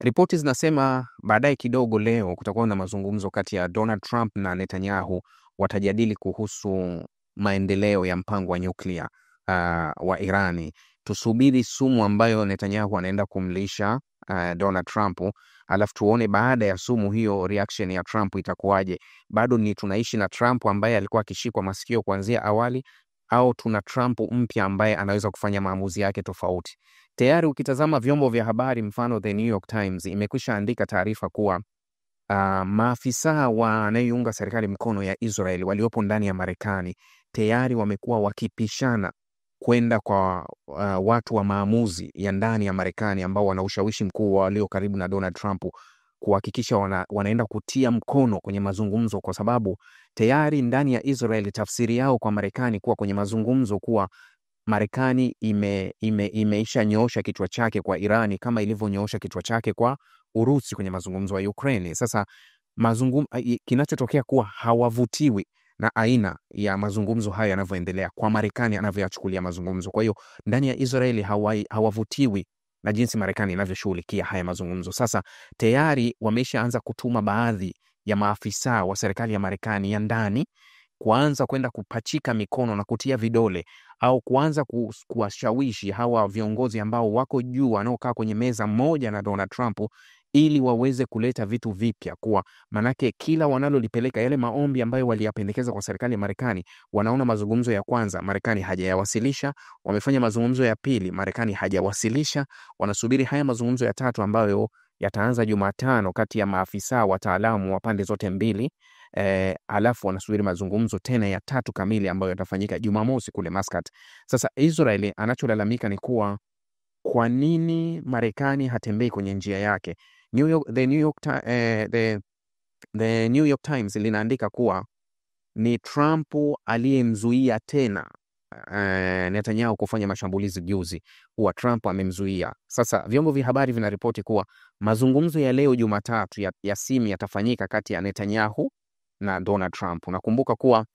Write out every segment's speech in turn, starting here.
Ripoti zinasema baadaye kidogo leo kutakuwa na mazungumzo kati ya Donald Trump na Netanyahu, watajadili kuhusu maendeleo ya mpango wa nyuklia wa Irani. Tusubiri sumu ambayo Netanyahu anaenda kumlisha Donald Trump, alafu tuone baada ya sumu hiyo reaction ya Trump itakuwaje. Bado ni tunaishi na Trump ambaye alikuwa akishikwa masikio kuanzia awali, au tuna Trump mpya ambaye anaweza kufanya maamuzi yake tofauti? Tayari ukitazama vyombo vya habari, mfano The New York Times imekwisha andika taarifa kuwa maafisa wanaoiunga serikali mkono ya Israel waliopo ndani ya Marekani tayari wamekuwa wakipishana kwenda kwa watu wa maamuzi ya ndani ya Marekani ambao wana ushawishi mkuu walio karibu na Donald Trump, kuhakikisha wanaenda kutia mkono kwenye mazungumzo, kwa sababu tayari ndani ya Israel tafsiri yao kwa Marekani kuwa kwenye mazungumzo kuwa Marekani imeisha nyoosha kichwa chake kwa Irani kama ilivyonyoosha kichwa chake kwa Urusi kwenye mazungumzo ya Ukraine. Sasa kinachotokea kuwa hawavutiwi na aina ya mazungumzo hayo yanavyoendelea kwa Marekani anavyoyachukulia mazungumzo. Kwa hiyo ndani ya Israeli hawavutiwi na jinsi Marekani inavyoshughulikia haya mazungumzo. Sasa tayari wameshaanza kutuma baadhi ya maafisa wa serikali ya Marekani ya ndani kuanza kwenda kupachika mikono na kutia vidole, au kuanza kuwashawishi hawa viongozi ambao wako juu wanaokaa kwenye meza moja na Donald Trump, ili waweze kuleta vitu vipya. Kwa manake kila wanalolipeleka yale maombi ambayo waliyapendekeza kwa serikali ya Marekani, wanaona mazungumzo ya kwanza Marekani hajayawasilisha, wamefanya mazungumzo ya pili Marekani hajawasilisha, wanasubiri haya mazungumzo ya tatu ambayo yataanza Jumatano kati ya maafisa wataalamu wa pande zote mbili. Alafu wanasubiri mazungumzo tena ya tatu kamili ambayo yatafanyika Jumamosi kule Muscat. Sasa Israeli anacholalamika ni kuwa kwa nini Marekani hatembei kwenye njia yake? The New York Times linaandika kuwa ni Trump aliyemzuia tena Netanyahu kufanya mashambulizi juzi, kuwa Trump amemzuia. Sasa vyombo vya habari vinaripoti kuwa mazungumzo ya leo Jumatatu ya simu yatafanyika kati ya Netanyahu na Donald Trump. Nakumbuka kuwa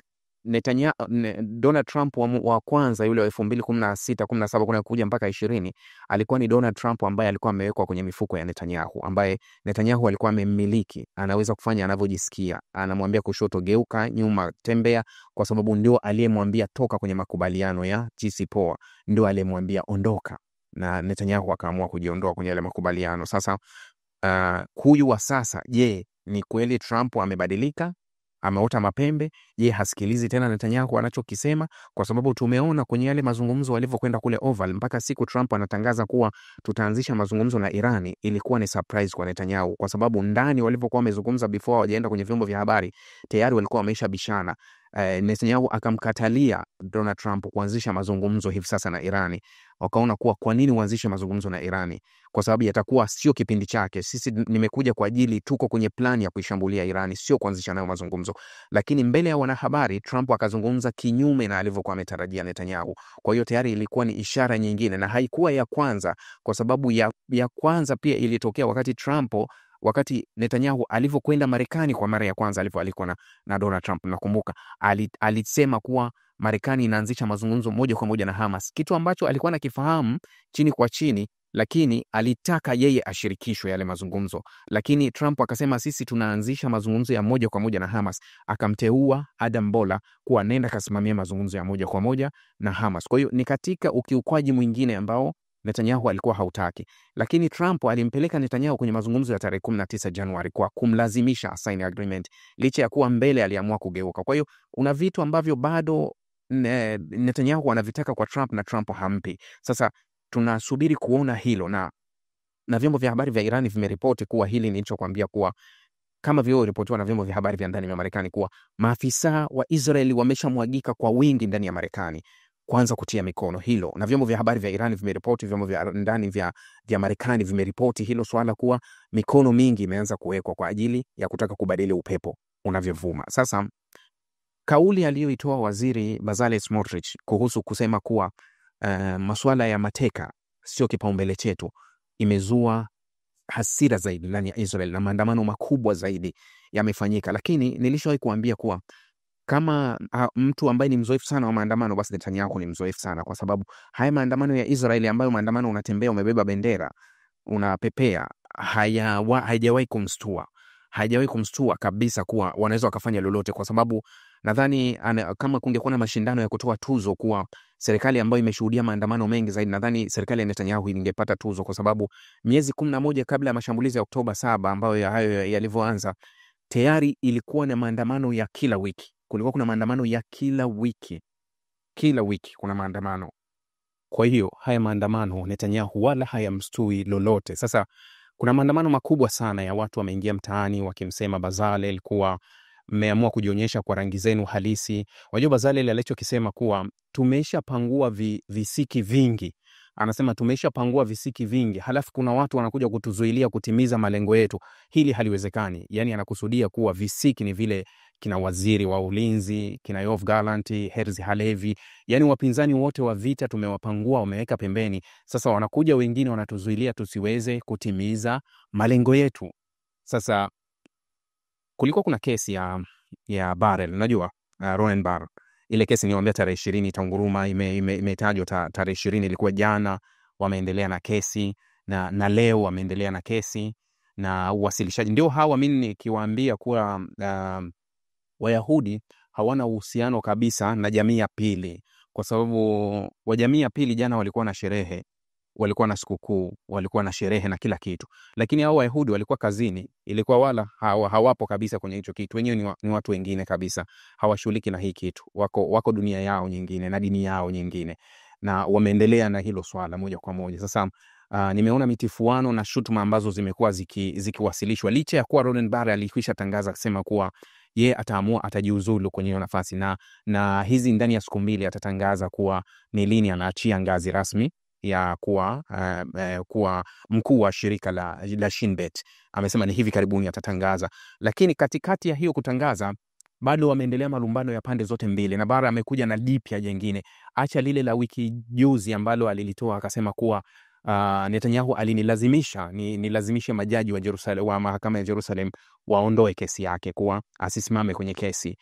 Donald Trump wa kwanza yule wa 2016, 17 kuja mpaka 20 alikuwa ni Donald Trump ambaye alikuwa amewekwa kwenye mifuko ya Netanyahu, ambaye Netanyahu alikuwa amemmiliki, anaweza kufanya anavyojisikia, anamwambia kushoto geuka, nyuma tembea, kwa sababu ndio aliyemwambia toka kwenye makubaliano ya JCPOA, ndio aliyemwambia ondoka, na Netanyahu akaamua kujiondoa kwenye yale makubaliano. Sasa huyu wa sasa, je, ni kweli Trump amebadilika? Ameota mapembe? Je, hasikilizi tena Netanyahu anachokisema? Kwa sababu tumeona kwenye yale mazungumzo walivyokwenda kule Oval, mpaka siku Trump anatangaza kuwa tutaanzisha mazungumzo na Irani, ilikuwa ni surprise kwa Netanyahu, kwa sababu ndani walivyokuwa wamezungumza before hawajaenda kwenye vyombo vya habari tayari walikuwa wameisha bishana. Netanyahu akamkatalia Donald Trump kuanzisha mazungumzo hivi sasa na Irani. Wakaona kuwa kwa nini uanzishe mazungumzo na Irani? Kwa sababu yatakuwa sio kipindi chake. Sisi nimekuja kwa ajili, tuko kwenye plani ya kuishambulia Irani, sio kuanzisha nayo mazungumzo. Lakini mbele ya wanahabari Trump akazungumza kinyume na alivyokuwa ametarajia Netanyahu. Kwa hiyo tayari ilikuwa ni ishara nyingine, na haikuwa ya kwanza, kwa sababu ya kwanza pia ilitokea wakati Netanyahu alivyokwenda Marekani kwa mara ya kwanza alikuwa na Donald Trump. Nakumbuka alisema kuwa Marekani inaanzisha mazungumzo moja kwa moja na Hamas, kitu ambacho alikuwa anakifahamu chini kwa chini, lakini alitaka yeye ashirikishwe yale mazungumzo. Lakini Trump akasema sisi tunaanzisha mazungumzo ya moja kwa moja na Hamas, akamteua Adam Bola kuwa nenda kasimamia mazungumzo ya moja kwa moja na Hamas. Kwa hiyo ni katika ukiukwaji mwingine ambao Netanyahu alikuwa hautaki, lakini Trump alimpeleka Netanyahu kwenye mazungumzo ya tarehe 19 Januari kwa kumlazimisha sign agreement, licha ya kuwa mbele aliamua kugeuka. Kwa hiyo una vitu ambavyo bado Netanyahu anavitaka kwa Trump na Trump hampi. Sasa tunasubiri kuona hilo, na vyombo vya habari vya Irani vimeripoti kuwa hili nilichokuambia kuwa kama vile ripotiwa na vyombo vya habari vya ndani vya Marekani kuwa maafisa wa Israeli wameshamwagika kwa wingi ndani ya Marekani kwanza kutia mikono hilo, na vyombo vya habari vya Irani vimeripoti, vyombo vya ndani vya Marekani vimeripoti hilo swala kuwa mikono mingi imeanza kuwekwa kwa ajili ya kutaka kubadili upepo unavyovuma. Sasa kauli aliyoitoa waziri Bezalel Smotrich kuhusu kusema kuwa masuala ya mateka sio kipaumbele chetu imezua hasira zaidi ndani ya Israel, na maandamano makubwa zaidi yamefanyika. Lakini nilishawahi kuambia kuwa kama mtu ambaye ni mzoefu sana wa maandamano, basi Netanyahu ni mzoefu sana, kwa sababu haya maandamano ya Israeli ambayo maandamano unatembea umebeba bendera unapepea, haijawahi kumstua kabisa kuwa wanaweza wakafanya lolote, kwa sababu nadhani kama kungekuwa na mashindano ya kutoa tuzo kuwa serikali ambayo imeshuhudia maandamano mengi zaidi, nadhani serikali ya Netanyahu ingepata tuzo, kwa sababu miezi 11 kabla ya mashambulizi ya Oktoba 7 ambayo hayo yalivyoanza, tayari ilikuwa na maandamano ya kila wiki. Kulikuwa kuna maandamano ya kila wiki kuna maandamano. Kwa hiyo haya maandamano Netanyahu wala hayamstui lolote. Sasa kuna maandamano makubwa sana ya watu wameingia mtaani wakimsema Bezalel kuwa mmeamua kujionyesha kwa rangi zenu halisi. Wajua Bezalel alichokisema kuwa tumeshapangua visiki vingi. Anasema tumeshapangua visiki vingi, halafu kuna watu wanakuja kutuzuilia kutimiza malengo yetu. Hili haliwezekani. Yani anakusudia kuwa visiki ni vile kina waziri wa ulinzi, kina Yoav Gallant, Herzi Halevi, yani wapinzani wote wa vita tumewapangua, wameweka pembeni. Sasa wanakuja wengine wanatuzuilia tusiweze kutimiza malengo yetu. Sasa kulikuwa kuna kesi ya Barel, unajua Ronen Bar. Ile kesi niwaambia tarehe 20 itanguruma, imetajwa tarehe 20 ilikuwa jana, wameendelea na kesi na leo wameendelea na kesi na uwasilishaji. Ndio hawa mimi nikiwaambia kuwa Wayahudi hawana uhusiano kabisa na jamii ya pili, kwa sababu wa jamii ya pili jana walikuwa na sherehe, walikuwa na sikukuu, walikuwa na sherehe na kila kitu, lakini hao Wayahudi walikuwa kazini, ilikuwa wala hawapo kabisa kwenye hicho kitu. Wenyewe ni watu wengine kabisa, hawashughuliki na hii kitu, wako dunia yao nyingine na dini yao nyingine, na wameendelea na hilo swala moja kwa moja. Sasa nimeona mitifuano na shutuma ambazo zimekuwa zikiwasilishwa, licha ya kuwa Ronen Bar alikwisha tangaza kusema kuwa ataamua atajiuzulu kwenye nafasi, na hizi ndani ya siku 2 atatangaza kuwa ni lini anaachia ngazi rasmi ya kuwa mkuu wa shirika la Shin Bet. Amesema ni hivi karibuni atatangaza, lakini katikati ya hiyo kutangaza bado wameendelea malumbano ya pande zote mbili, na Bara amekuja na jipya jingine. Acha lile la wiki juzi ambalo alilitoa akasema kuwa Netanyahu alinilazimisha nilazimishe majaji wa Jerusalem, wa mahakama ya Jerusalem waondoe kesi yake, kuwa asisimame kwenye kesi,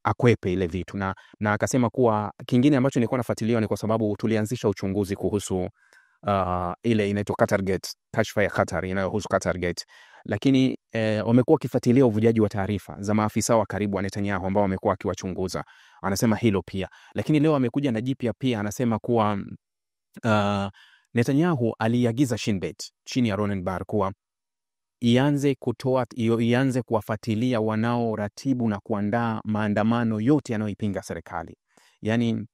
akwepe ile vitu, na akasema kuwa kingine ambacho nilikuwa nafuatilia ni kwa sababu tulianzisha uchunguzi kuhusu ile inaitwa Qatar Gate, kashfa ya Qatar inayohusu Qatar Gate, lakini wamekuwa wakifuatilia uvujaji wa taarifa za maafisa wa karibu wa Netanyahu ambao wamekuwa akiwachunguza. Anasema hilo pia, lakini leo amekuja na jipya pia, anasema kuwa Netanyahu aliagiza Shin Bet chini ya Ronen Bar kuwa ianze kuwafuatilia wanaoratibu na kuandaa maandamano yote yanayoipinga serikali. Yani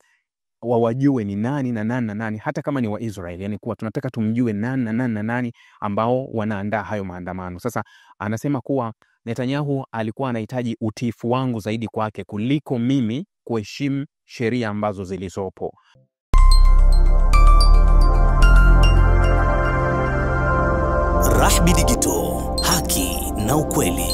wawajue ni nani na nani na nani, hata kama ni wa Israel, yani kuwa tunataka tumjue nani na nani na nani ambao wanaandaa hayo maandamano. Sasa anasema kuwa Netanyahu alikuwa anahitaji utiifu wangu zaidi kwake kuliko mimi kuheshimu sheria ambazo zilizopo. Rahby Digital, haki na ukweli.